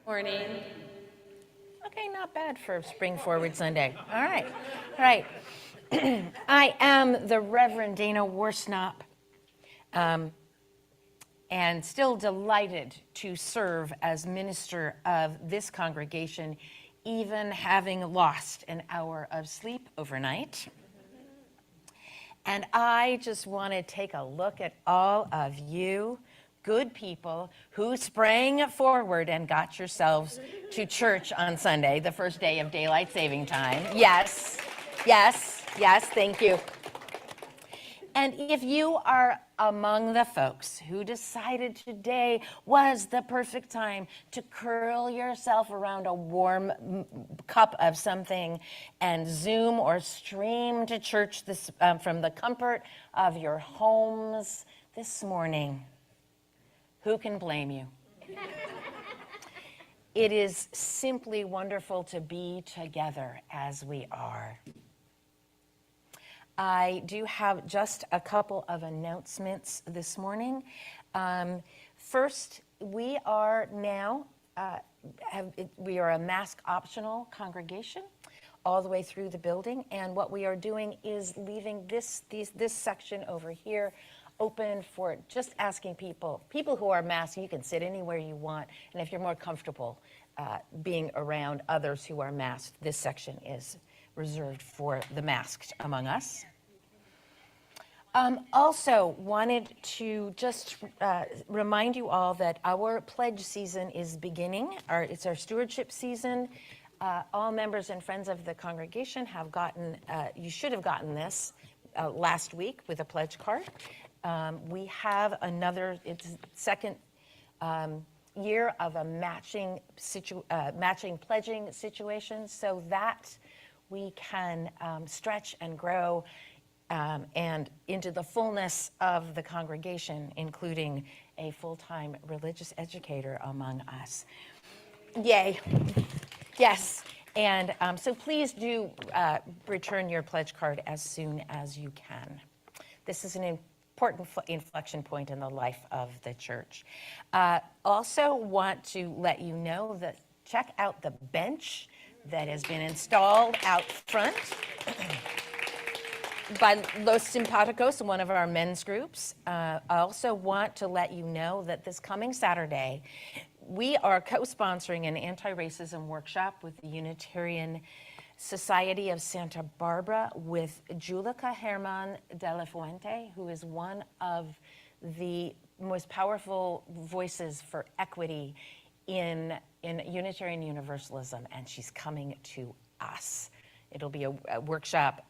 Morning. Okay, not bad for Spring Forward Sunday. All right. I am the Reverend Dana Worsnop, and still delighted to serve as minister of this congregation, even having lost an hour of sleep overnight. And I just want to take a look at all of you good people who sprang forward and got yourselves to church on Sunday, the first day of daylight saving time. Yes, thank you. And if you are among the folks who decided today was the perfect time to curl yourself around a warm cup of something and Zoom or stream to church this, from the comfort of your homes this morning, who can blame you? It is simply wonderful to be together as we are. I do have just a couple of announcements this morning. First, we are now, we are a mask optional congregation all the way through the building. And what we are doing is leaving this section over here open for just asking people who are masked, you can sit anywhere you want. And if you're more comfortable being around others who are masked, this section is reserved for the masked among us. Also wanted to just remind you all that our pledge season is beginning. It's our stewardship season. All members and friends of the congregation have gotten, you should have gotten this last week with a pledge card. We have another, it's second year of a matching pledging situation so that we can stretch and grow and into the fullness of the congregation, including a full-time religious educator among us. Yay. Yes. And so please do return your pledge card as soon as you can. This is an important inflection point in the life of the church. Also want to let you know that check out the bench that has been installed out front by Los Simpaticos, one of our men's groups. I also want to let you know that this coming Saturday, we are co-sponsoring an anti-racism workshop with the Unitarian Society of Santa Barbara with Julica Herman de la Fuente, who is one of the most powerful voices for equity in Unitarian Universalism, and she's coming to us. It'll be a workshop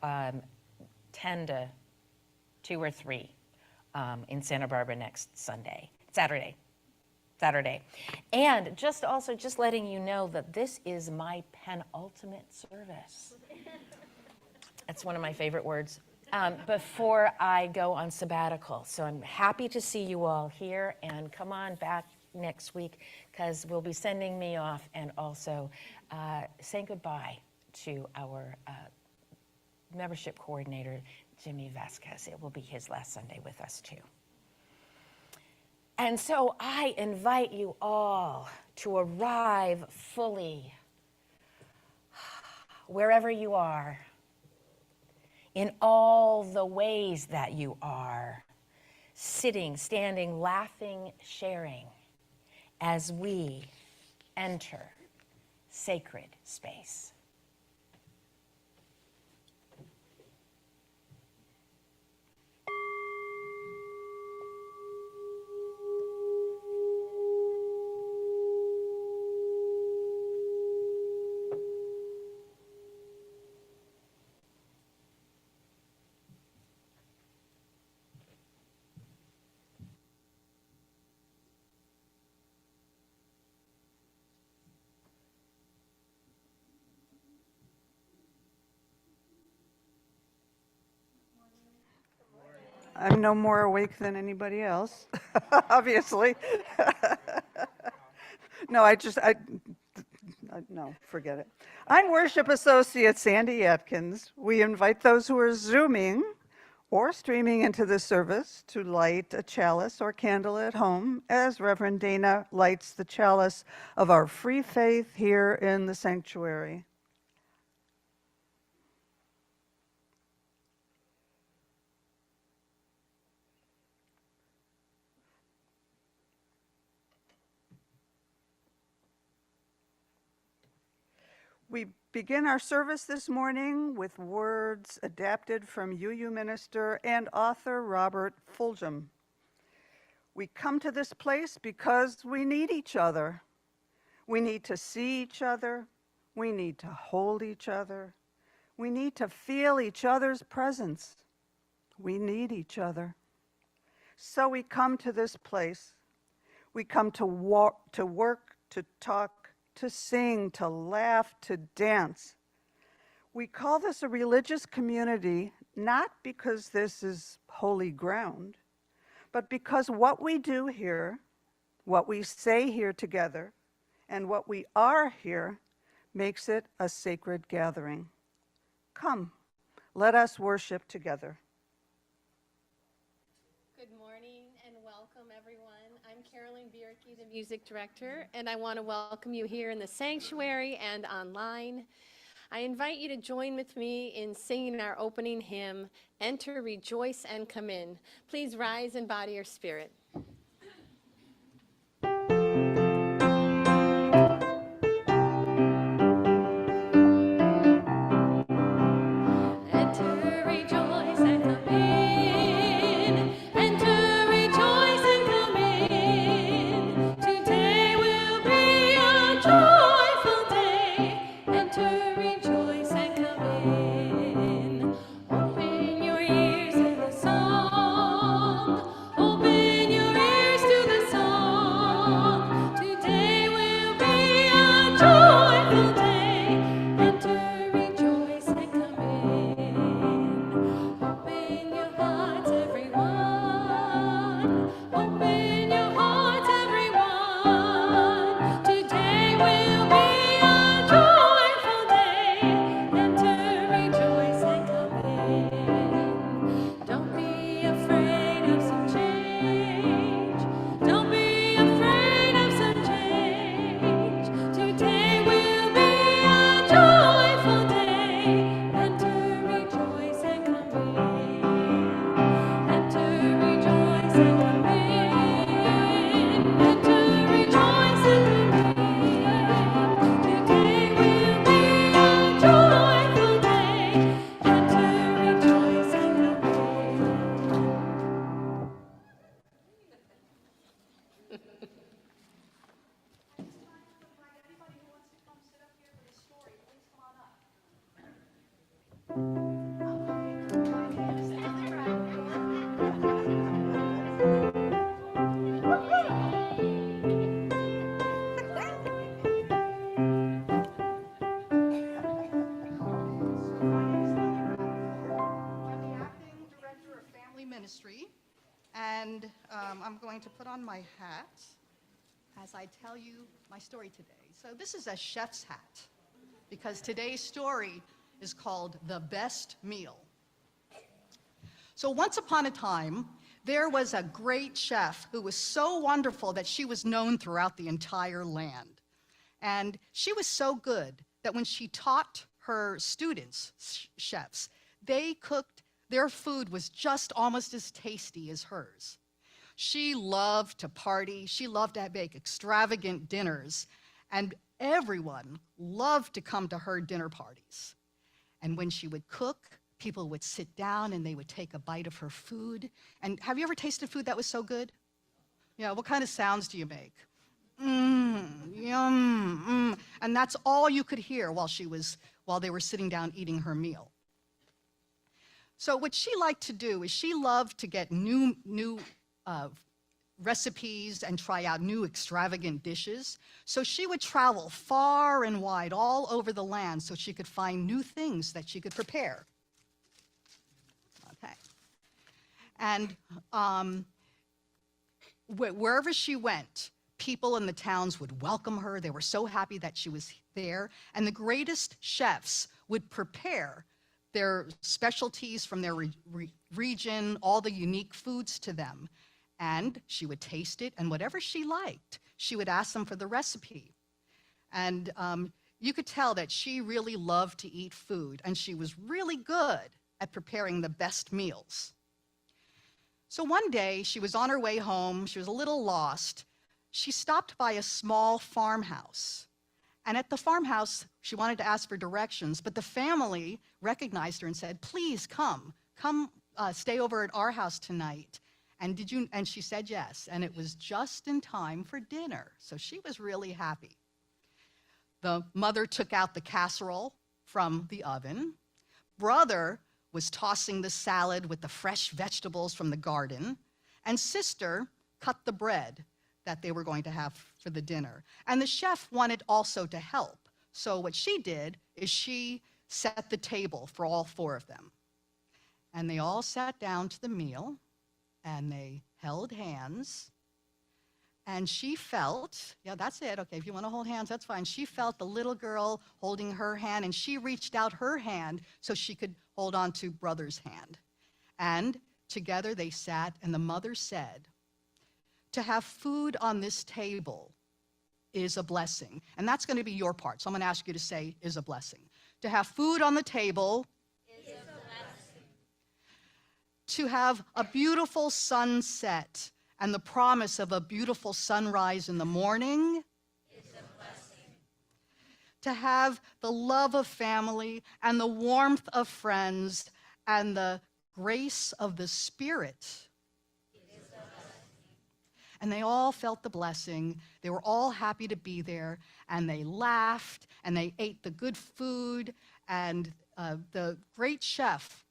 10 to 2 or 3 in Santa Barbara next Saturday. And just letting you know that this is my penultimate service. That's one of my favorite words. Before I go on sabbatical. So I'm happy to see you all here, and come on back next week because we'll be sending me off and also saying goodbye to our membership coordinator, Jimmy Vasquez. It will be his last Sunday with us too. And so I invite you all to arrive fully, wherever you are, in all the ways that you are, sitting, standing, laughing, sharing, as we enter sacred space. I'm no more awake than anybody else, obviously. No, no, forget it. I'm Worship Associate Sandy Atkins. We invite those who are Zooming or streaming into the service to light a chalice or candle at home as Reverend Dana lights the chalice of our free faith here in the sanctuary. We begin our service this morning with words adapted from UU minister and author Robert Fulghum. We come to this place because we need each other. We need to see each other. We need to hold each other. We need to feel each other's presence. We need each other. So we come to this place. We come to walk, to work, to talk, to sing, to laugh, to dance. We call this a religious community, not because this is holy ground, but because what we do here, what we say here together, and what we are here makes it a sacred gathering. Come, let us worship together. Good morning and welcome, everyone. I'm Carolyn Bierke, the music director, and I want to welcome you here in the sanctuary and online. I invite you to join with me in singing our opening hymn, Enter, Rejoice, and Come In. Please rise in body or spirit. Ministry, and I'm going to put on my hat as I tell you my story today. So this is a chef's hat because today's story is called The Best Meal. So once upon a time, there was a great chef who was so wonderful that she was known throughout the entire land. And she was so good that when she taught her students, chefs, they cooked their food was just almost as tasty as hers. She loved to party. She loved to bake extravagant dinners. And everyone loved to come to her dinner parties. And when she would cook, people would sit down and they would take a bite of her food. And have you ever tasted food that was so good? Yeah, what kind of sounds do you make? Yum, And that's all you could hear while they were sitting down eating her meal. So what she liked to do is she loved to get new recipes and try out new extravagant dishes. So she would travel far and wide all over the land so she could find new things that she could prepare. Okay. And wherever she went, people in the towns would welcome her. They were so happy that she was there. And the greatest chefs would prepare their specialties from their region, all the unique foods to them. And she would taste it, and whatever she liked, she would ask them for the recipe. And you could tell that she really loved to eat food, and she was really good at preparing the best meals. So one day, she was on her way home. She was a little lost. She stopped by a small farmhouse. And at the farmhouse, she wanted to ask for directions, but the family recognized her and said, "Please come stay over at our house tonight." And she said yes, and it was just in time for dinner. So she was really happy. The mother took out the casserole from the oven. Brother was tossing the salad with the fresh vegetables from the garden, and sister cut the bread that they were going to have for the dinner. And the chef wanted also to help. So what she did is she set the table for all four of them. And they all sat down to the meal, and they held hands. And she felt, yeah, that's it. Okay, if you want to hold hands, that's fine. She felt the little girl holding her hand, and she reached out her hand so she could hold on to brother's hand. And together they sat, and the mother said, "To have food on this table is a blessing." And that's going to be your part. So I'm going to ask you to say, "is a blessing." To have food on the table is a blessing. To have a beautiful sunset and the promise of a beautiful sunrise in the morning is a blessing. To have the love of family and the warmth of friends and the grace of the Spirit. And they all felt the blessing. They were all happy to be there, and they laughed, and they ate the good food, and the great chef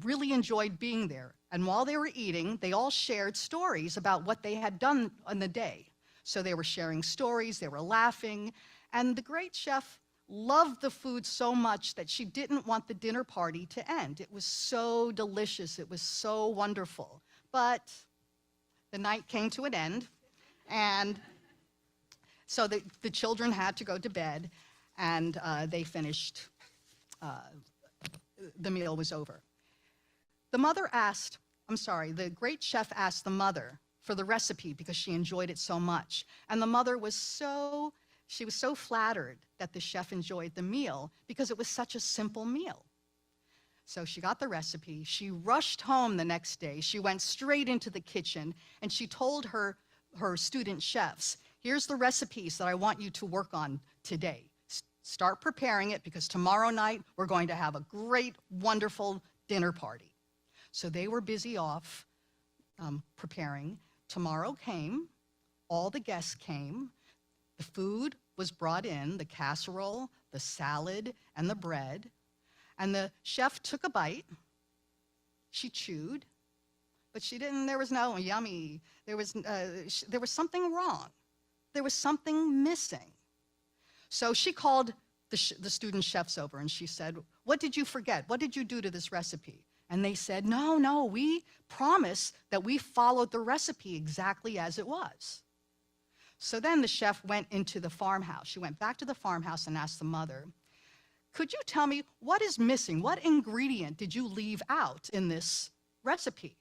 really enjoyed being there. And while they were eating, they all shared stories about what they had done on the day. So they were sharing stories, they were laughing, and the great chef loved the food so much that she didn't want the dinner party to end. It was so delicious, it was so wonderful. But the night came to an end, and so the children had to go to bed, and they finished, the meal was over. The great chef asked the mother for the recipe because she enjoyed it so much. And the mother was so flattered that the chef enjoyed the meal because it was such a simple meal. So she got the recipe. She rushed home the next day. She went straight into the kitchen, and she told her student chefs, "Here's the recipes that I want you to work on today. Start preparing it because tomorrow night we're going to have a great, wonderful dinner party." So they were busy off preparing. Tomorrow came. All the guests came. The food was brought in, the casserole, the salad, and the bread. And the chef took a bite. She chewed, but there was no yummy. There was something wrong. There was something missing. So she called the student chefs over, and she said, "What did you forget? What did you do to this recipe?" And they said, No, we promise that we followed the recipe exactly as it was." So then the chef went into the farmhouse. She went back to the farmhouse and asked the mother, "Could you tell me what is missing? What ingredient did you leave out in this recipe?"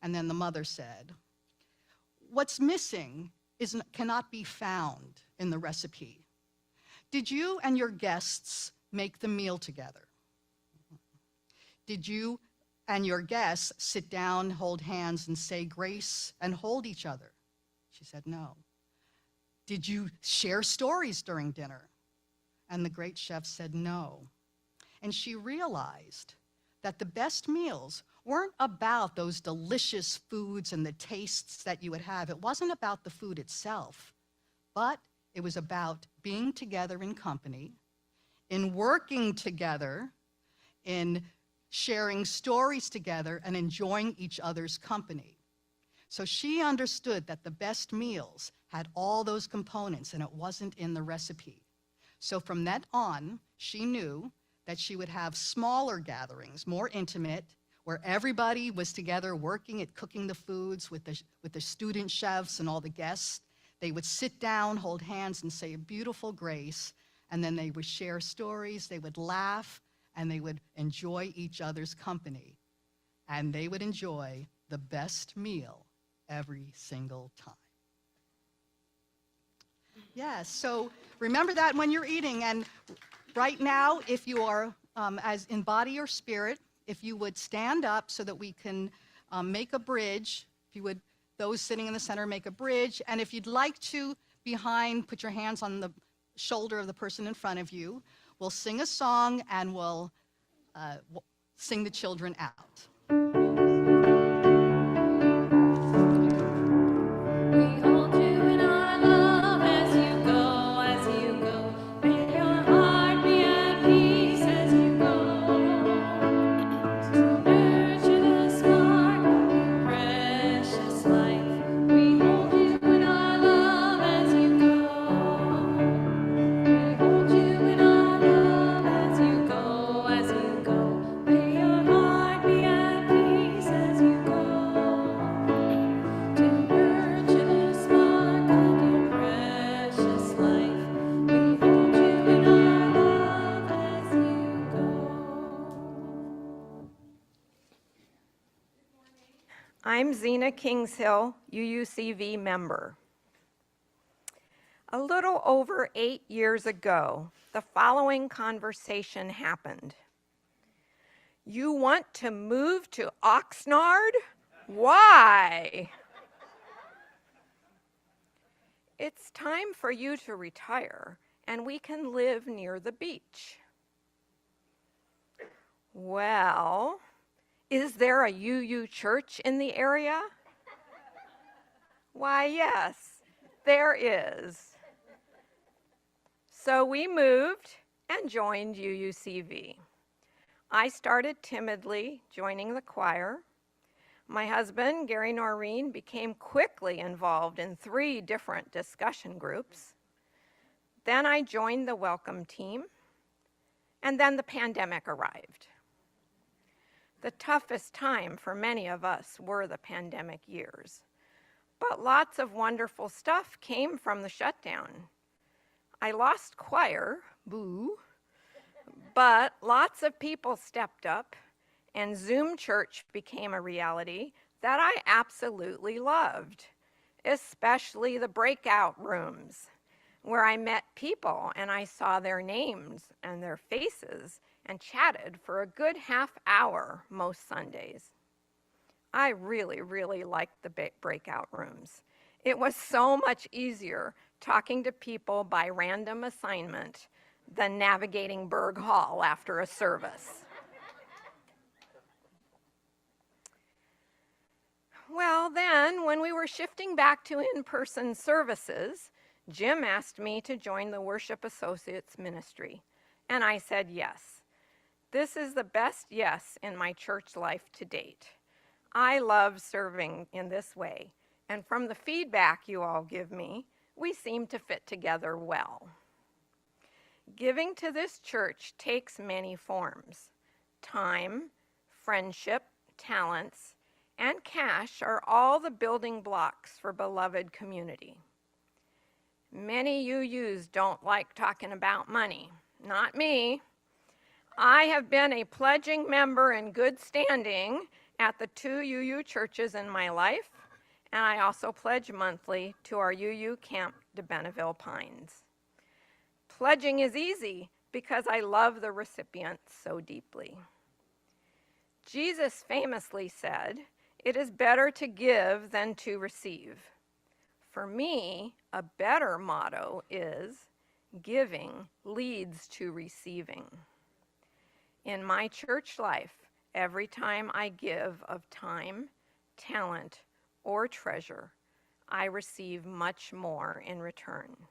And then the mother said, "What's missing cannot be found in the recipe. Did you and your guests make the meal together? Did you and your guests sit down, hold hands, and say grace and hold each other?" She said, "No." "Did you share stories during dinner?" And the great chef said, "No." And she realized that the best meals weren't about those delicious foods and the tastes that you would have. It wasn't about the food itself, but it was about being together in company, in working together, in sharing stories together, and enjoying each other's company. So she understood that the best meals had all those components, and it wasn't in the recipe. So from that on, she knew that she would have smaller gatherings, more intimate, where everybody was together working at cooking the foods with the student chefs and all the guests. They would sit down, hold hands, and say a beautiful grace, and then they would share stories, they would laugh, and they would enjoy each other's company, and they would enjoy the best meal every single time. Yes, so remember that when you're eating. And right now, if you are, as in body or spirit, if you would stand up so that we can make a bridge, if you would, those sitting in the center, make a bridge. And if you'd like to, behind, put your hands on the shoulder of the person in front of you. We'll sing a song, and we'll sing the children out. We hold you in our love as you go, as you go. May your heart be at peace as you go. To nurture the spark of your precious life. We hold you in our love as you go. We hold you in our love as you go, as you go. May your heart be at peace as you go. To nurture the spark of your precious life, we hold you in our love as you go. I'm Zena Kingshill, UUCV member. A little over 8 years ago, the following conversation happened. You want to move to Oxnard? Why? It's time for you to retire, and we can live near the beach. Well, is there a UU church in the area? Why, yes, there is. So we moved and joined UUCV. I started timidly, joining the choir. My husband, Gary Noreen, became quickly involved in 3 different discussion groups. Then I joined the welcome team, and then the pandemic arrived. The toughest time for many of us were the pandemic years, but lots of wonderful stuff came from the shutdown. I lost choir, boo, but lots of people stepped up, and Zoom church became a reality that I absolutely loved, especially the breakout rooms, where I met people and I saw their names and their faces and chatted for a good half hour most Sundays. I really, really liked the breakout rooms. It was so much easier talking to people by random assignment than navigating Berg Hall after a service. Well, then, when we were shifting back to in-person services, Jim asked me to join the Worship Associates ministry, and I said yes. This is the best yes in my church life to date. I love serving in this way, and from the feedback you all give me, we seem to fit together well. Giving to this church takes many forms. Time, friendship, talents, and cash are all the building blocks for beloved community. Many UUs don't like talking about money. Not me. I have been a pledging member in good standing at the 2 UU churches in my life, and I also pledge monthly to our UU Camp de Benneville Pines. Pledging is easy because I love the recipients so deeply. Jesus famously said, "It is better to give than to receive." For me, a better motto is, giving leads to receiving. In my church life, every time I give of time, talent, or treasure, I receive much more in return.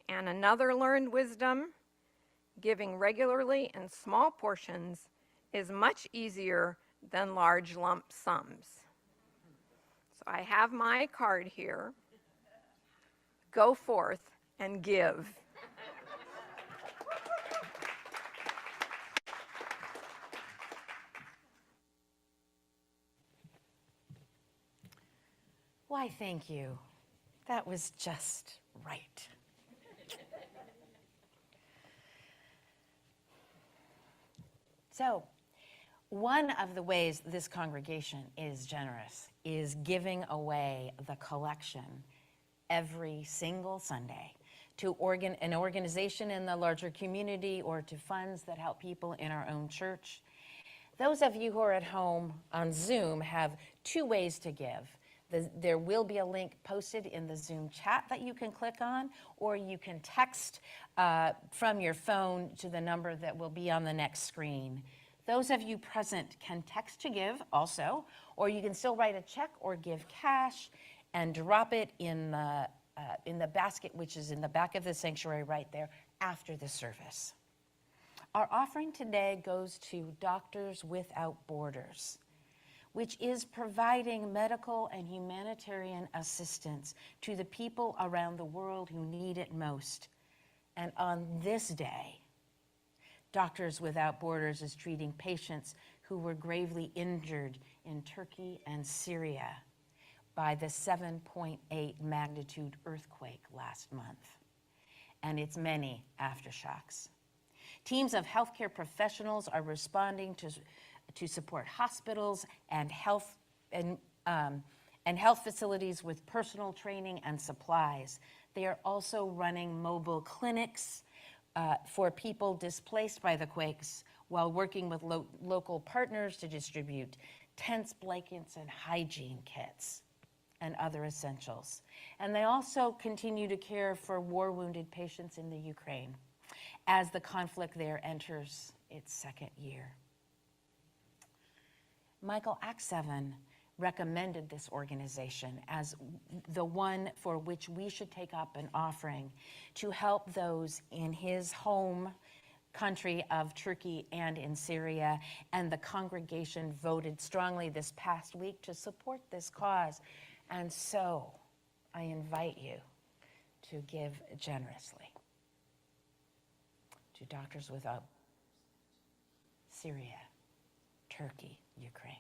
And another learned wisdom, giving regularly in small portions is much easier than large lump sums. So I have my card here. Go forth and give. Why, thank you. That was just right. So, one of the ways this congregation is generous is giving away the collection every single Sunday to an organization in the larger community or to funds that help people in our own church. Those of you who are at home on Zoom have two ways to give. There will be a link posted in the Zoom chat that you can click on, or you can text from your phone to the number that will be on the next screen. Those of you present can text to give also, or you can still write a check or give cash and drop it in the basket, which is in the back of the sanctuary right there after the service. Our offering today goes to Doctors Without Borders, which is providing medical and humanitarian assistance to the people around the world who need it most. And on this day, Doctors Without Borders is treating patients who were gravely injured in Turkey and Syria by the 7.8 magnitude earthquake last month and its many aftershocks. Teams of healthcare professionals are responding to support hospitals and health facilities with personal training and supplies. They are also running mobile clinics for people displaced by the quakes while working with local partners to distribute tents, blankets, and hygiene kits and other essentials. And they also continue to care for war-wounded patients in the Ukraine as the conflict there enters its second year. Michael Acts 7 recommended this organization as the one for which we should take up an offering to help those in his home country of Turkey and in Syria, and the congregation voted strongly this past week to support this cause. And so I invite you to give generously to Doctors Without Syria, Turkey, Ukraine.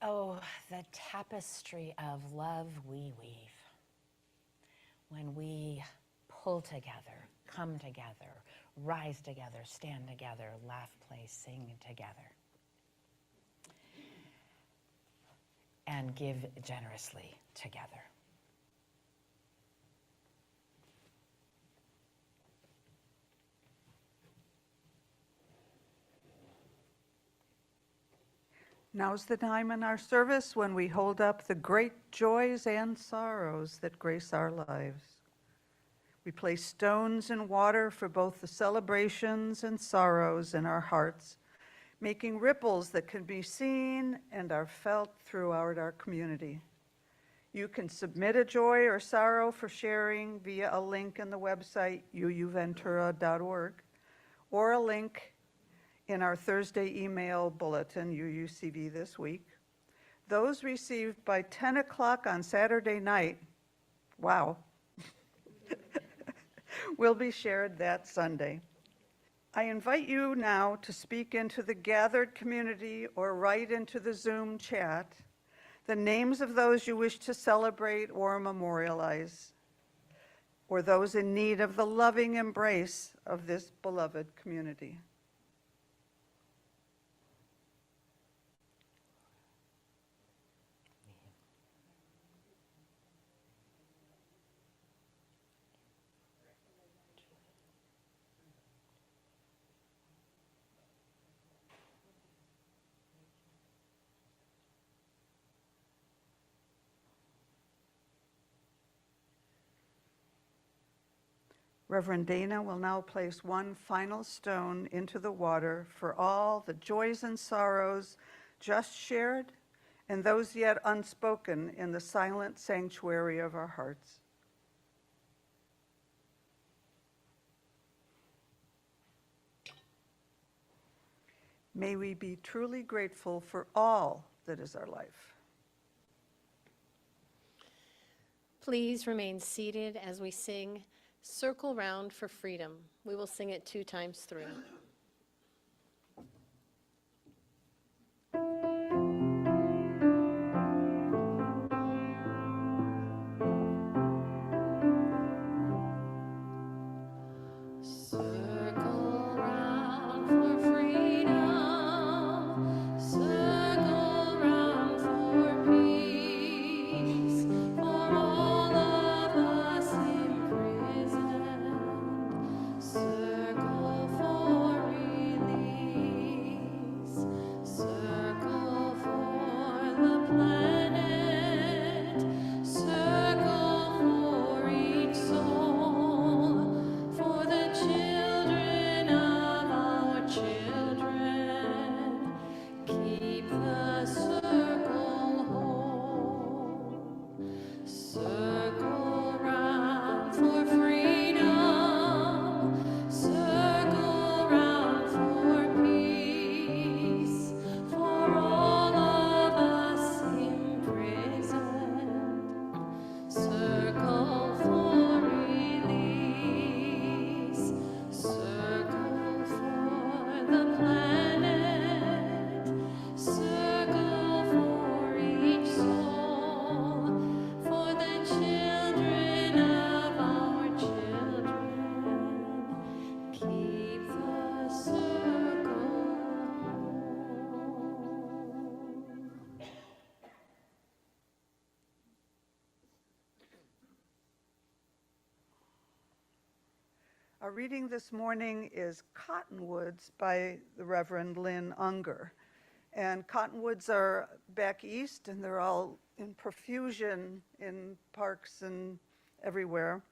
Oh, the tapestry of love we weave when we pull together, come together, rise together, stand together, laugh, play, sing together. and give generously together. Now's the time in our service when we hold up the great joys and sorrows that grace our lives. We place stones in water for both the celebrations and sorrows in our hearts, making ripples that can be seen and are felt throughout our community. You can submit a joy or sorrow for sharing via a link in the website uuventura.org or a link in our Thursday email bulletin, UUCV this week. Those received by 10 o'clock on Saturday night, wow, will be shared that Sunday. I invite you now to speak into the gathered community or write into the Zoom chat the names of those you wish to celebrate or memorialize, or those in need of the loving embrace of this beloved community. Reverend Dana will now place one final stone into the water for all the joys and sorrows just shared and those yet unspoken in the silent sanctuary of our hearts. May we be truly grateful for all that is our life. Please remain seated as we sing Circle Round for Freedom. We will sing it 2 times through. Circle round for freedom, circle round for peace, for all of us imprisoned, circle for release, circle for the planet, circle for each soul, for the children of our children, keep the circle whole. Circle round for freedom, circle round for peace, for all of us imprisoned, circle for release, circle for the planet, circle for each soul, for the children of our children, keep the circle whole. Our reading this morning is Cottonwoods by the Reverend Lynn Unger. And cottonwoods are back east, and they're all in profusion in parks and everywhere.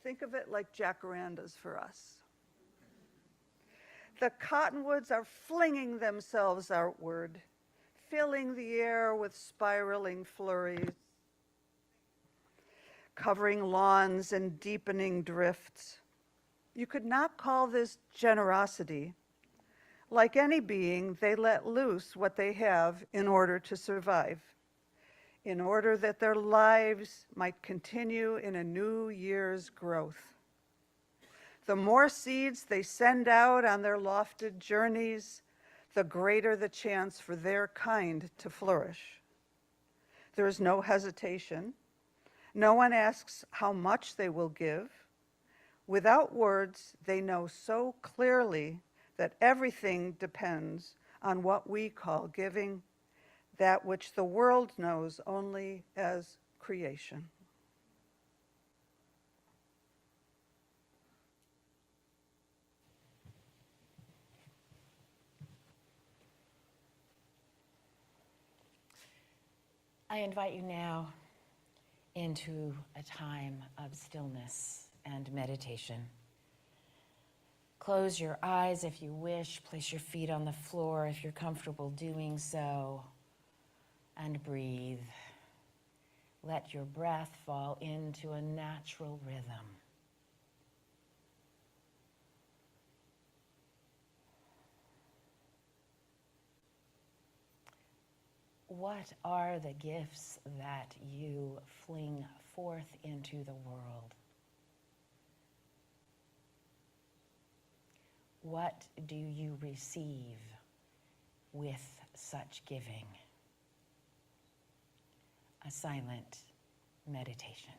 Think of it like jacarandas for us. The cottonwoods are flinging themselves outward, filling the air with spiraling flurries, covering lawns and deepening drifts. You could not call this generosity. Like any being, they let loose what they have in order to survive, in order that their lives might continue in a new year's growth. The more seeds they send out on their lofted journeys, the greater the chance for their kind to flourish. There is no hesitation. No one asks how much they will give. Without words, they know so clearly that everything depends on what we call giving. that which the world knows only as creation. I invite you now into a time of stillness and meditation. Close your eyes if you wish. Place your feet on the floor if you're comfortable doing so. And breathe. Let your breath fall into a natural rhythm. What are the gifts that you fling forth into the world? What do you receive with such giving? A silent meditation.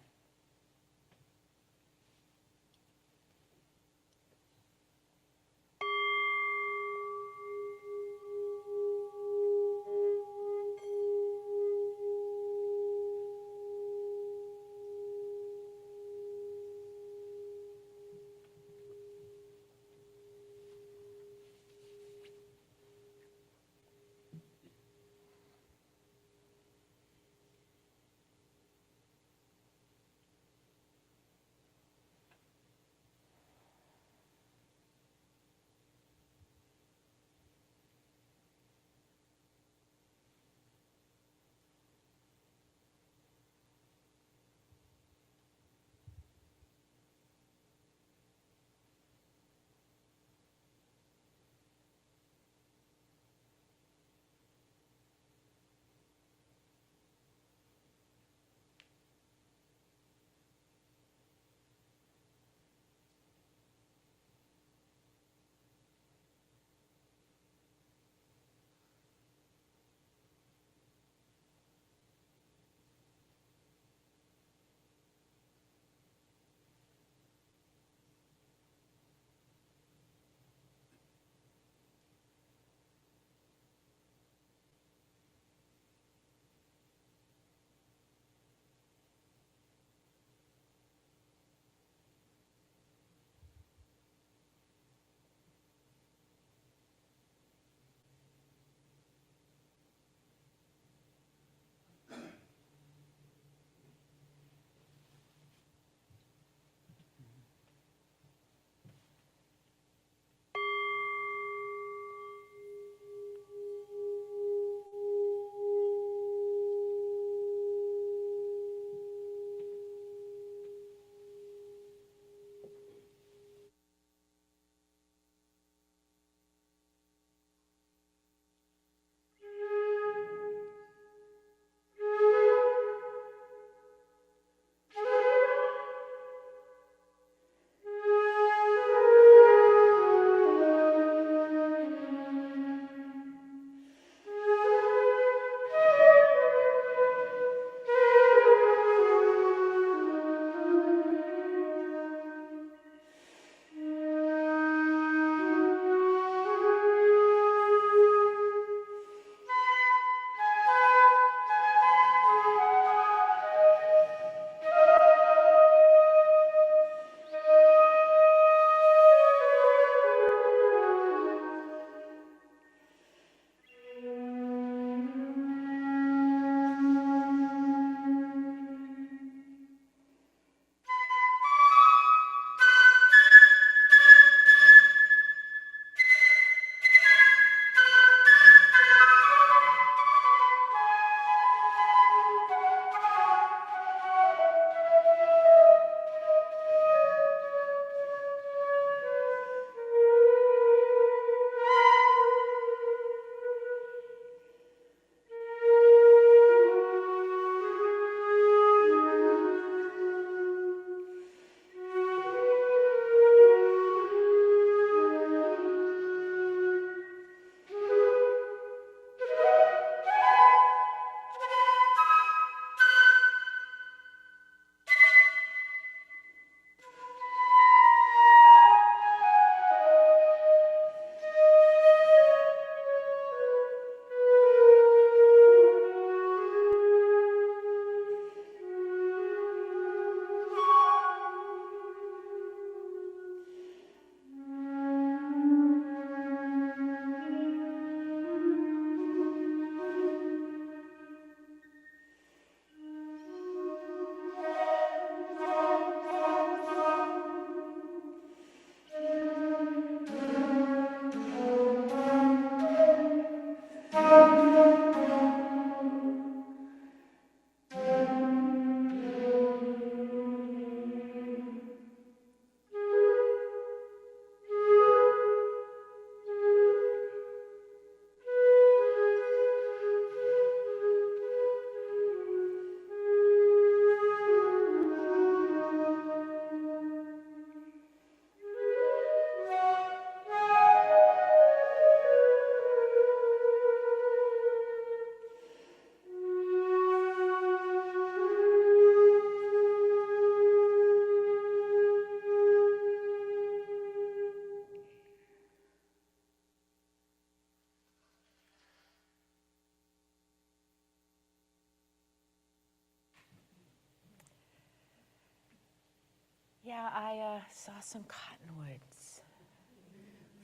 Yeah, I saw some cottonwoods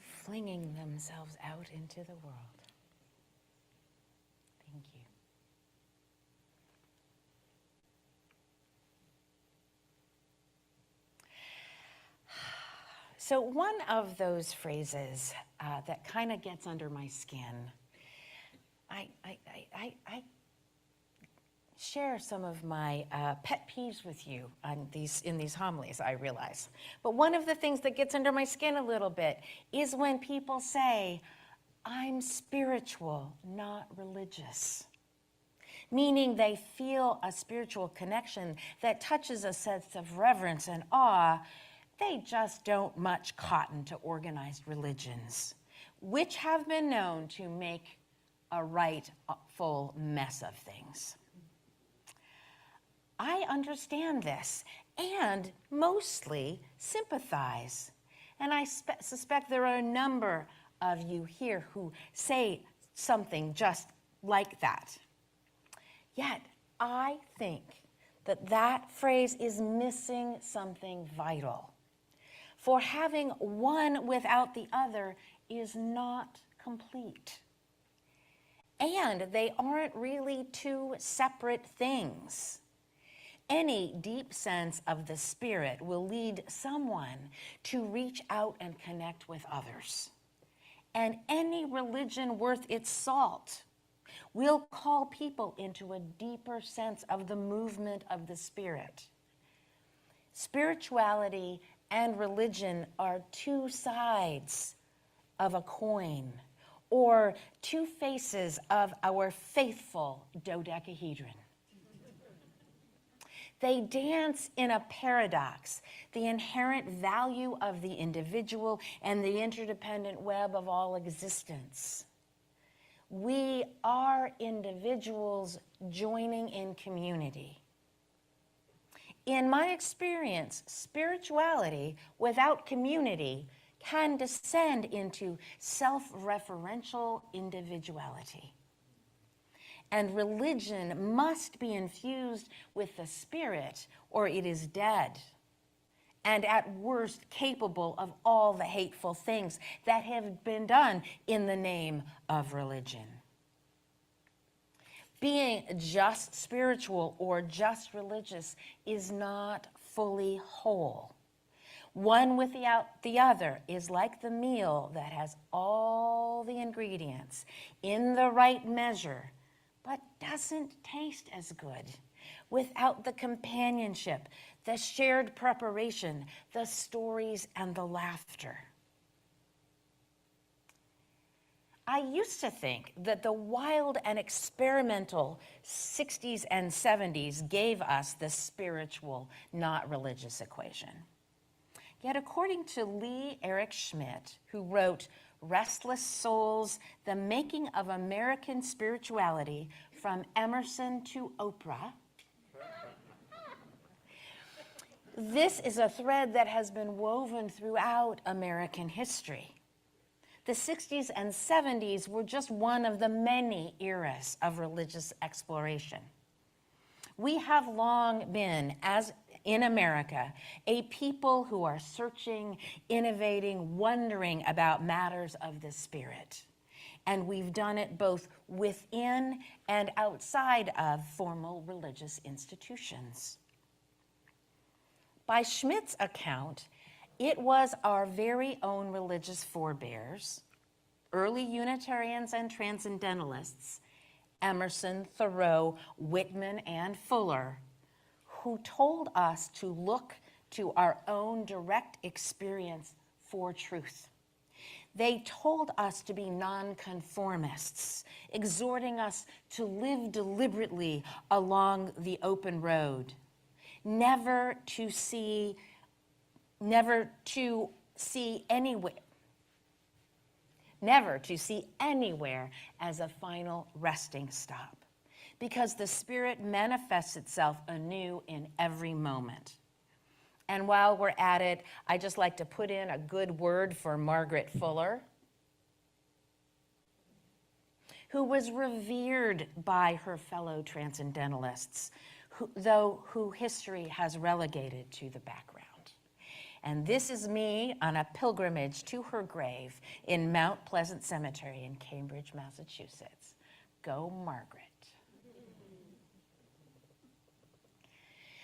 flinging themselves out into the world. Thank you. So one of those phrases that kind of gets under my skin, I share some of my pet peeves with you in these homilies, I realize. But one of the things that gets under my skin a little bit is when people say, I'm spiritual, not religious. Meaning they feel a spiritual connection that touches a sense of reverence and awe. They just don't much cotton to organized religions, which have been known to make a full mess of things. I understand this and mostly sympathize. And I suspect there are a number of you here who say something just like that. Yet, I think that that phrase is missing something vital. For having one without the other is not complete. And they aren't really two separate things. Any deep sense of the Spirit will lead someone to reach out and connect with others. And any religion worth its salt will call people into a deeper sense of the movement of the Spirit. Spirituality and religion are two sides of a coin, or two faces of our faithful dodecahedron. They dance in a paradox, the inherent value of the individual and the interdependent web of all existence. We are individuals joining in community. In my experience, spirituality without community can descend into self-referential individuality. And religion must be infused with the Spirit, or it is dead, and at worst capable of all the hateful things that have been done in the name of religion. Being just spiritual or just religious is not fully whole. One without the other is like the meal that has all the ingredients in the right measure, but doesn't taste as good without the companionship, the shared preparation, the stories, and the laughter. I used to think that the wild and experimental 60s and 70s gave us the spiritual, not religious equation. Yet according to Lee Eric Schmidt, who wrote Restless Souls, The Making of American Spirituality from Emerson to Oprah, this is a thread that has been woven throughout American history. The 60s and 70s were just one of the many eras of religious exploration. We have long been, as in America, a people who are searching, innovating, wondering about matters of the Spirit. And we've done it both within and outside of formal religious institutions. By Schmidt's account, it was our very own religious forebears, early Unitarians and Transcendentalists, Emerson, Thoreau, Whitman, and Fuller, who told us to look to our own direct experience for truth. They told us to be nonconformists, exhorting us to live deliberately along the open road, never to see anywhere as a final resting stop, because the Spirit manifests itself anew in every moment. And while we're at it, I'd just like to put in a good word for Margaret Fuller, who was revered by her fellow Transcendentalists, who history has relegated to the background. And this is me on a pilgrimage to her grave in Mount Pleasant Cemetery in Cambridge, Massachusetts. Go Margaret.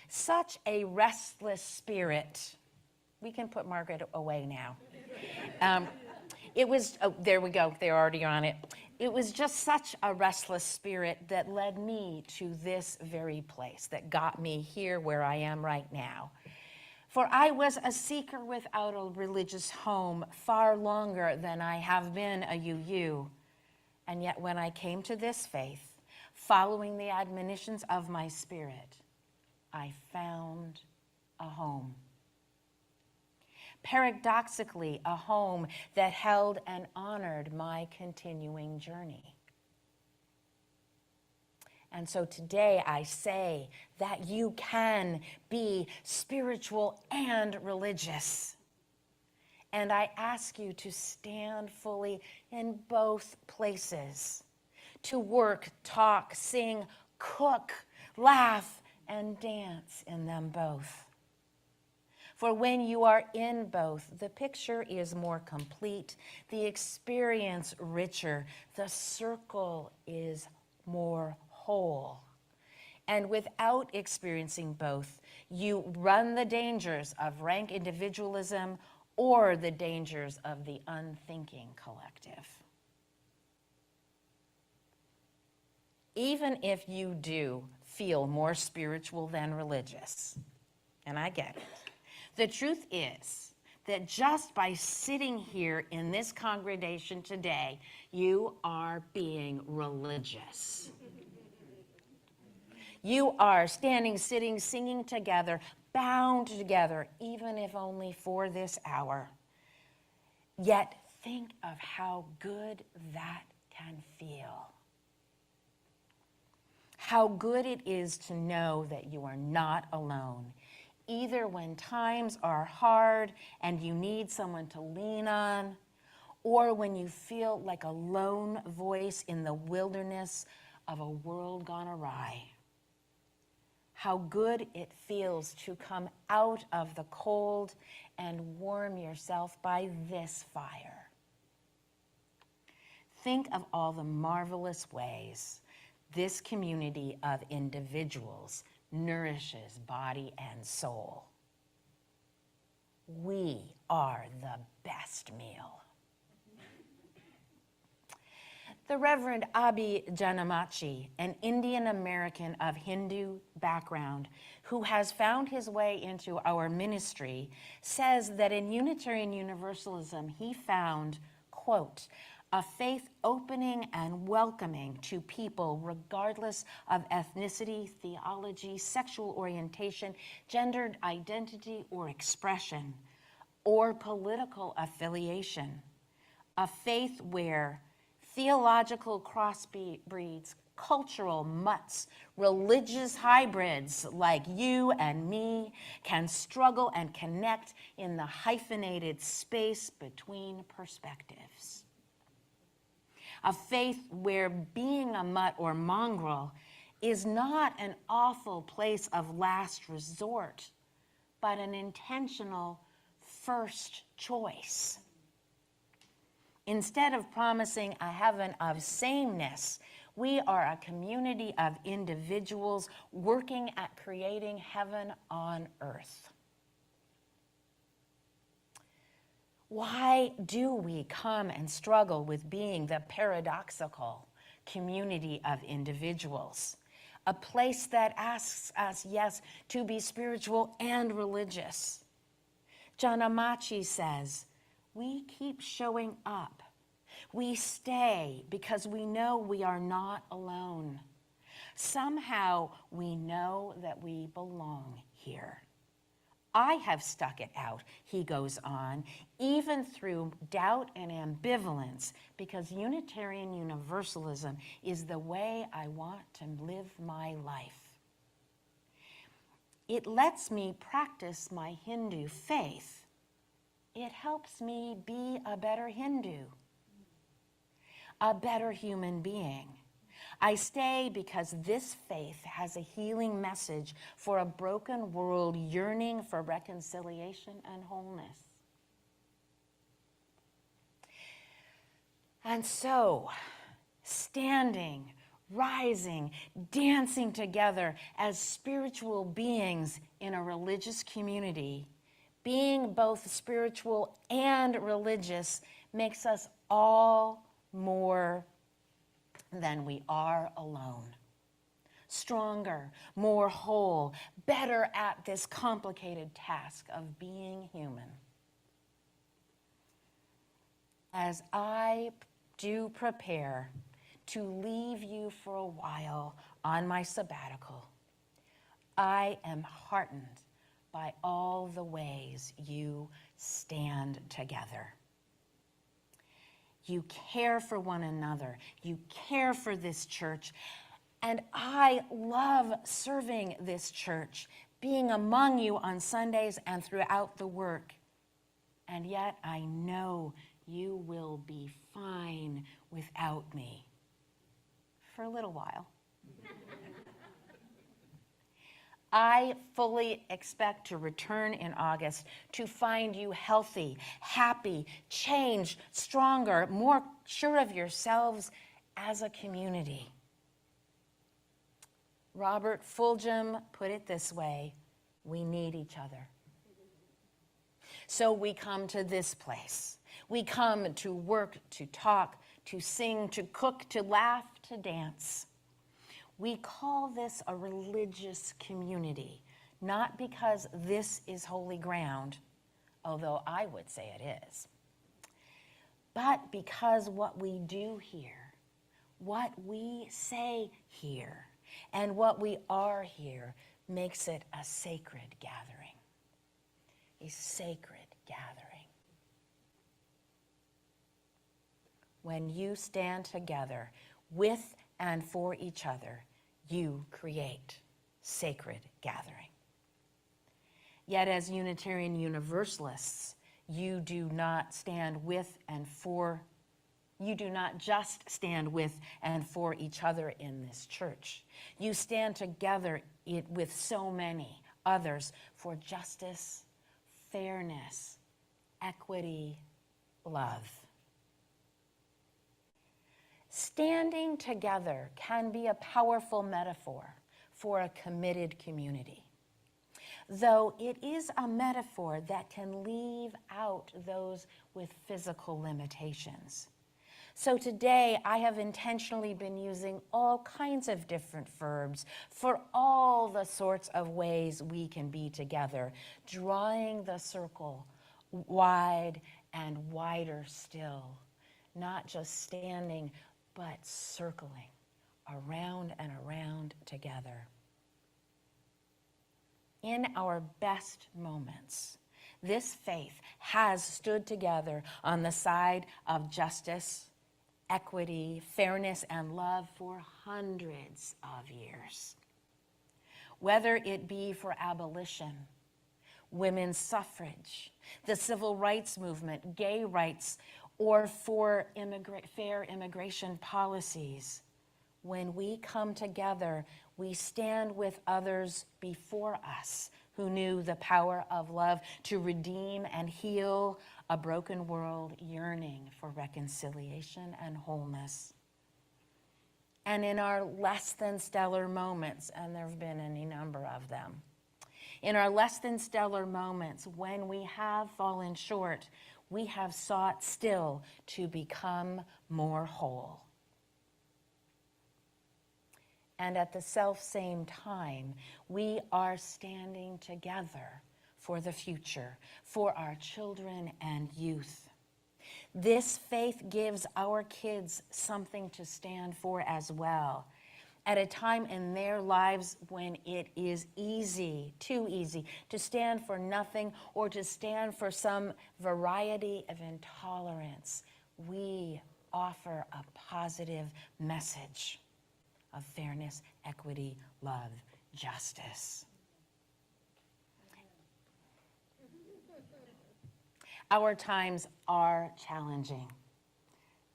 Such a restless spirit. We can put Margaret away now. It was, oh, there we go, they're already on it. It was just such a restless spirit that led me to this very place, that got me here where I am right now. For I was a seeker without a religious home far longer than I have been a UU. And yet when I came to this faith, following the admonitions of my spirit, I found a home. Paradoxically, a home that held and honored my continuing journey. And so today I say that you can be spiritual and religious. And I ask you to stand fully in both places, to work, talk, sing, cook, laugh, and dance in them both. For when you are in both, the picture is more complete, the experience richer, the circle is more whole. And without experiencing both, you run the dangers of rank individualism or the dangers of the unthinking collective. Even if you do feel more spiritual than religious, and I get it, the truth is that just by sitting here in this congregation today, you are being religious. You are standing, sitting, singing together, bound together, even if only for this hour. Yet think of how good that can feel. How good it is to know that you are not alone, either when times are hard and you need someone to lean on, or when you feel like a lone voice in the wilderness of a world gone awry. How good it feels to come out of the cold and warm yourself by this fire. Think of all the marvelous ways this community of individuals nourishes body and soul. We are the best meal. The Reverend Abhi Janamachi, an Indian American of Hindu background who has found his way into our ministry, says that in Unitarian Universalism he found, quote, a faith opening and welcoming to people regardless of ethnicity, theology, sexual orientation, gendered identity or expression, or political affiliation. A faith where theological crossbreeds, cultural mutts, religious hybrids like you and me can struggle and connect in the hyphenated space between perspectives. A faith where being a mutt or mongrel is not an awful place of last resort, but an intentional first choice. Instead of promising a heaven of sameness, we are a community of individuals working at creating heaven on earth. Why do we come and struggle with being the paradoxical community of individuals? A place that asks us, yes, to be spiritual and religious. Janamachi says, we keep showing up. We stay because we know we are not alone. Somehow we know that we belong here. I have stuck it out, he goes on, even through doubt and ambivalence, because Unitarian Universalism is the way I want to live my life. It lets me practice my Hindu faith. It helps me be a better Hindu, a better human being, I stay because this faith has a healing message for a broken world yearning for reconciliation and wholeness. And so, standing, rising, dancing together as spiritual beings in a religious community, being both spiritual and religious makes us all more than we are alone. Stronger, more whole, better at this complicated task of being human. As I do prepare to leave you for a while on my sabbatical, I am heartened by all the ways you stand together. You care for one another. You care for this church. And I love serving this church, being among you on Sundays and throughout the work. And yet I know you will be fine without me for a little while. I fully expect to return in August to find you healthy, happy, changed, stronger, more sure of yourselves as a community. Robert Fulghum put it this way: we need each other. So we come to this place. We come to work, to talk, to sing, to cook, to laugh, to dance. We call this a religious community, not because this is holy ground, although I would say it is, but because what we do here, what we say here, and what we are here makes it a sacred gathering, a sacred gathering. When you stand together with and for each other, you create sacred gathering. Yet as Unitarian Universalists, you do not stand with and for, you do not just stand with and for each other in this church. You stand together with so many others for justice, fairness, equity, love. Standing together can be a powerful metaphor for a committed community, though it is a metaphor that can leave out those with physical limitations. So today I have intentionally been using all kinds of different verbs for all the sorts of ways we can be together, drawing the circle wide and wider still, not just standing, but circling around and around together. In our best moments, this faith has stood together on the side of justice, equity, fairness, and love for hundreds of years. Whether it be for abolition, women's suffrage, the civil rights movement, gay rights, or for fair immigration policies. When we come together, we stand with others before us who knew the power of love to redeem and heal a broken world yearning for reconciliation and wholeness. And in our less than stellar moments, and there have been any number of them, in our less than stellar moments when we have fallen short, we have sought still to become more whole. And at the self-same time, we are standing together for the future, for our children and youth. This faith gives our kids something to stand for as well, at a time in their lives when it is easy, too easy, to stand for nothing or to stand for some variety of intolerance. We offer a positive message of fairness, equity, love, justice. Our times are challenging,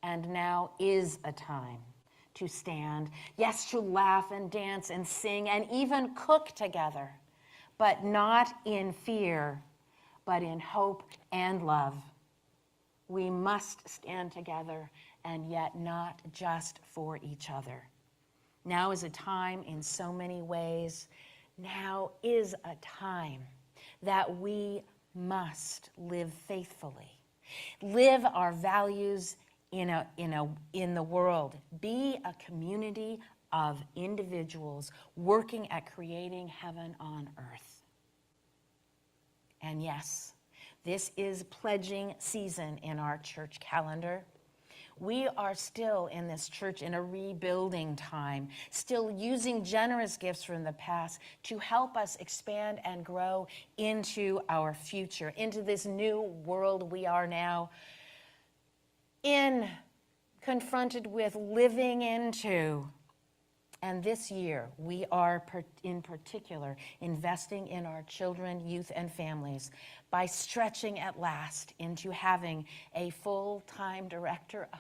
and now is a time to stand, yes, to laugh and dance and sing and even cook together, but not in fear, but in hope and love. We must stand together, and yet not just for each other. Now is a time in so many ways. Now is a time that we must live faithfully, live our values in the world, be a community of individuals working at creating heaven on earth. And yes, this is pledging season in our church calendar. We are still in this church in a rebuilding time, still using generous gifts from the past to help us expand and grow into our future, into this new world we are now confronted with, living into. And this year, we are in particular investing in our children, youth, and families by stretching at last into having a full-time director of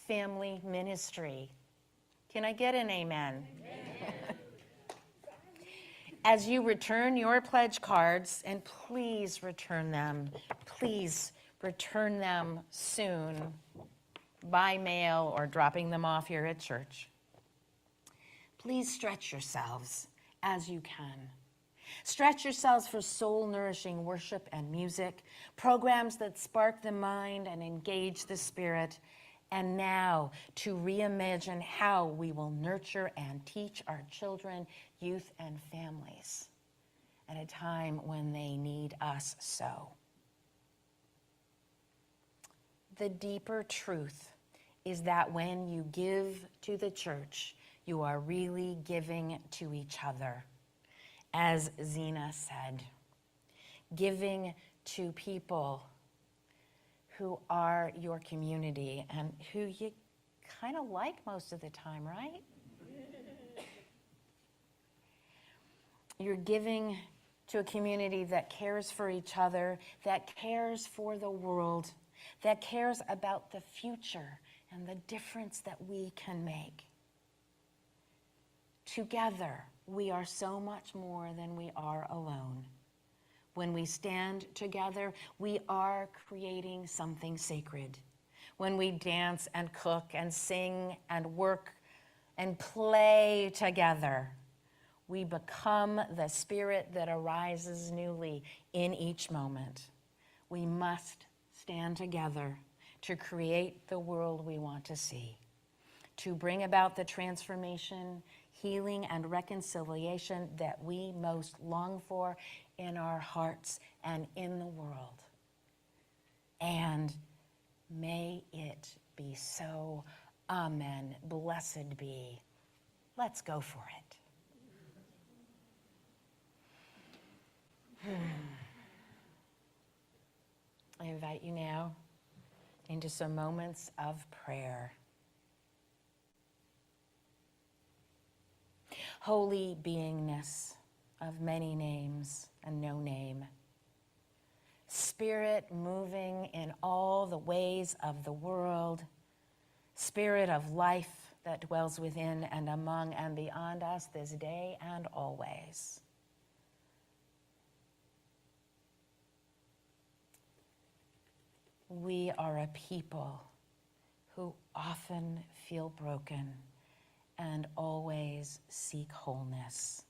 family ministry. Can I get an amen? Amen. As you return your pledge cards, and please return them soon by mail or dropping them off here at church. Please stretch yourselves as you can. Stretch yourselves for soul-nourishing worship and music, programs that spark the mind and engage the spirit, and now to reimagine how we will nurture and teach our children, youth, and families at a time when they need us so. The deeper truth is that when you give to the church, you are really giving to each other. As Zena said, giving to people who are your community and who you kind of like most of the time, right? You're giving to a community that cares for each other, that cares for the world, that cares about the future and the difference that we can make. Together, we are so much more than we are alone. When we stand together, we are creating something sacred. When we dance and cook and sing and work and play together, we become the spirit that arises newly in each moment. We must stand together to create the world we want to see, to bring about the transformation, healing, and reconciliation that we most long for in our hearts and in the world. And may it be so. Amen. Blessed be. Let's go for it. I invite you now into some moments of prayer. Holy beingness of many names and no name, Spirit moving in all the ways of the world, Spirit of life that dwells within and among and beyond us this day and always. We are a people who often feel broken and always seek wholeness.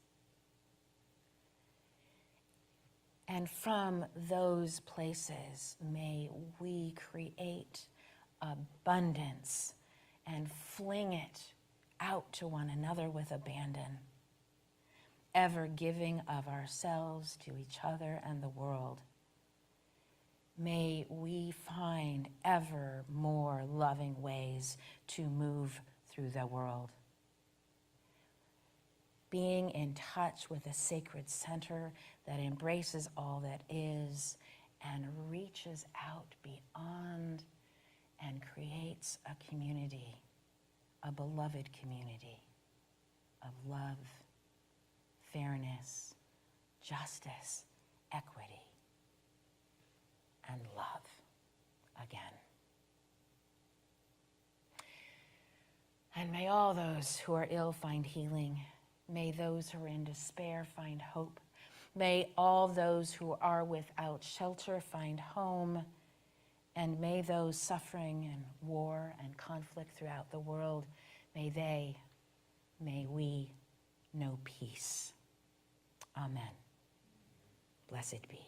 And from those places, may we create abundance and fling it out to one another with abandon, ever giving of ourselves to each other and the world. May we find ever more loving ways to move through the world. Being in touch with a sacred center that embraces all that is and reaches out beyond and creates a community, a beloved community of love, fairness, justice, equity, and love again. And may all those who are ill find healing. May those who are in despair find hope. May all those who are without shelter find home. And may those suffering in war and conflict throughout the world, may we know peace. Amen. Blessed be.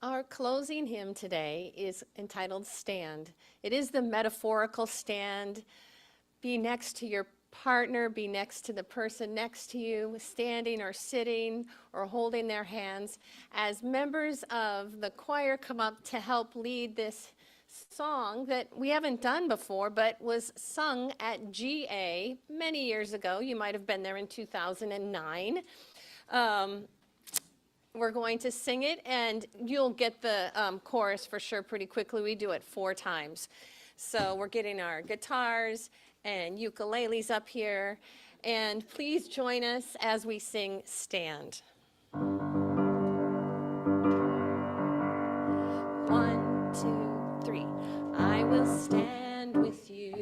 Our closing hymn today is entitled Stand. It is the metaphorical stand. Be next to your partner, be next to the person next to you, standing or sitting or holding their hands. As members of the choir come up to help lead this song that we haven't done before, but was sung at GA many years ago. You might have been there in 2009. We're going to sing it, and you'll get the chorus for sure pretty quickly. We do it 4 times. So we're getting our guitars and ukuleles up here, and please join us as we sing Stand. 1, 2, 3. I will stand with you.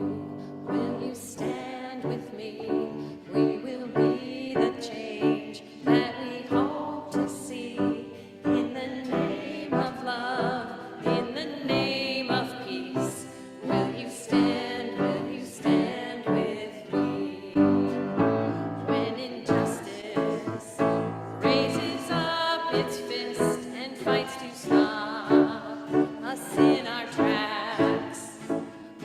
Will you stand with me? We will be the change that we hope to see. In the name of love, in the name of peace, will you stand with me? When injustice raises up its fist and fights to stop us in our tracks,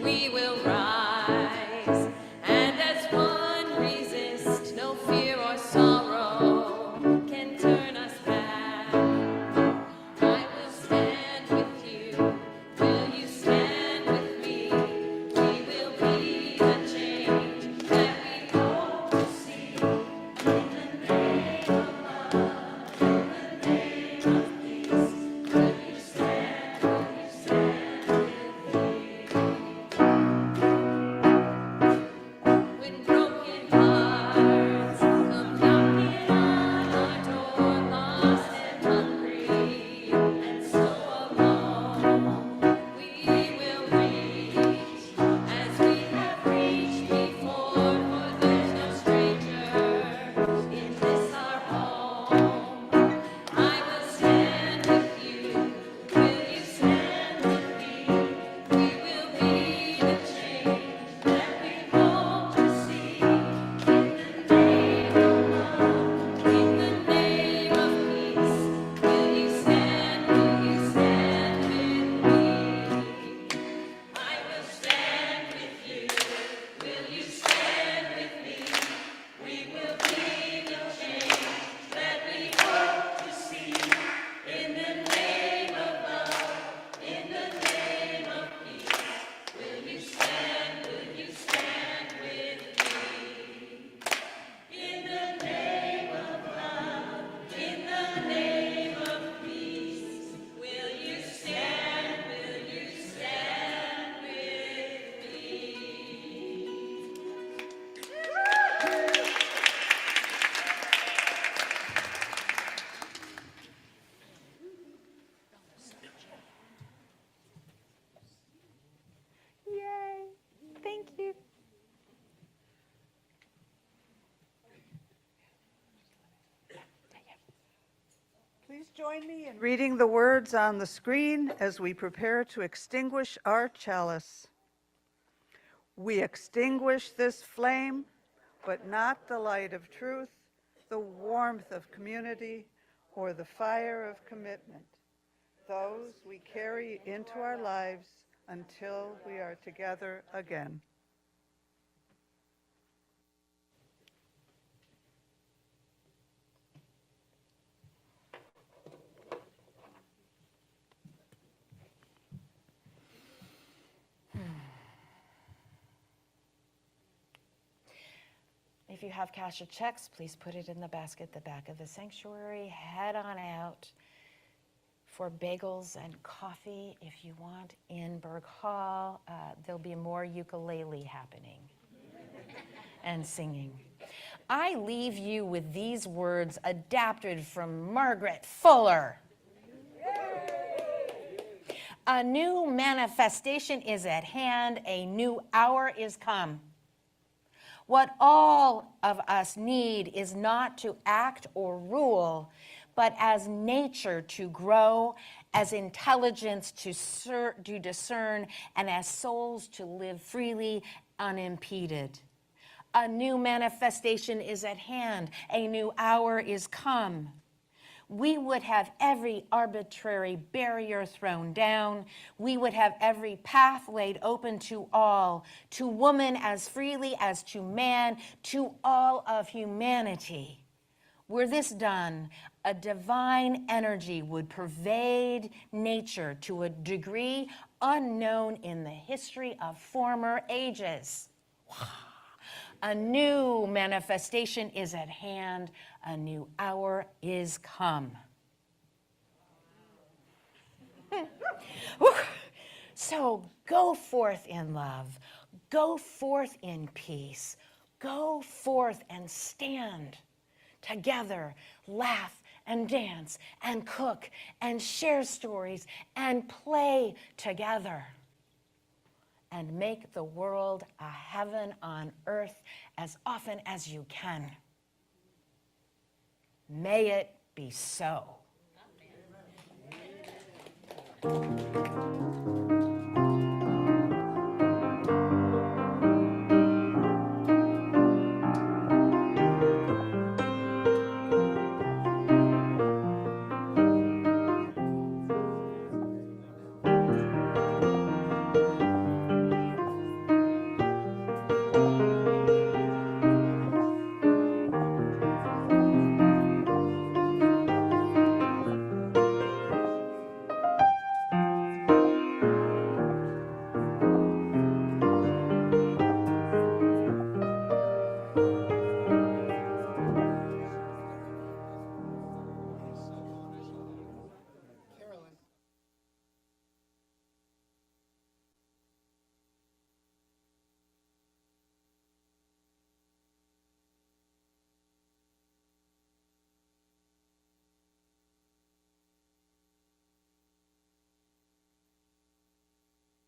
we will rise, and as one resist, no fear or sorrow can turn us back. I will stand with you. Will you stand with me? We will be the change that we hope to see. In the name of love, in the name of peace, will you stand with me? When broken hearts come knocking on our door, lost and hungry and so alone, we will reach as we have reached before, for there's no stranger in this our home. I will stand with you. Will you stand with me? We will be the change that we hope to see. In the name of love, in the name of peace, will you stand with me? I will stand with you. Will you stand with me? We will be the change that we hope to see. In the name of love, in the name of peace, will you stand with me? In the name of love, in the name of peace, will you stand with me? Yay. Thank you. Please join me in reading the words on the screen as we prepare to extinguish our chalice. We extinguish this flame, but not the light of truth, the warmth of community, or the fire of commitment. Those we carry into our lives until we are together again. If you have cash or checks, please put it in the basket at the back of the sanctuary. Head on out for bagels and coffee if you want in Berg Hall. There'll be more ukulele happening and singing. I leave you with these words adapted from Margaret Fuller. A new manifestation is at hand, a new hour is come. What all of us need is not to act or rule, but as nature to grow, as intelligence to discern, and as souls to live freely, unimpeded. A new manifestation is at hand, a new hour is come. We would have every arbitrary barrier thrown down. We would have every path laid open to all, to woman as freely as to man, to all of humanity. Were this done, a divine energy would pervade nature to a degree unknown in the history of former ages. A new manifestation is at hand, a new hour is come. So go forth in love, go forth in peace, go forth and stand together, laugh and dance and cook and share stories and play together. And make the world a heaven on earth as often as you can. May it be so. Amen.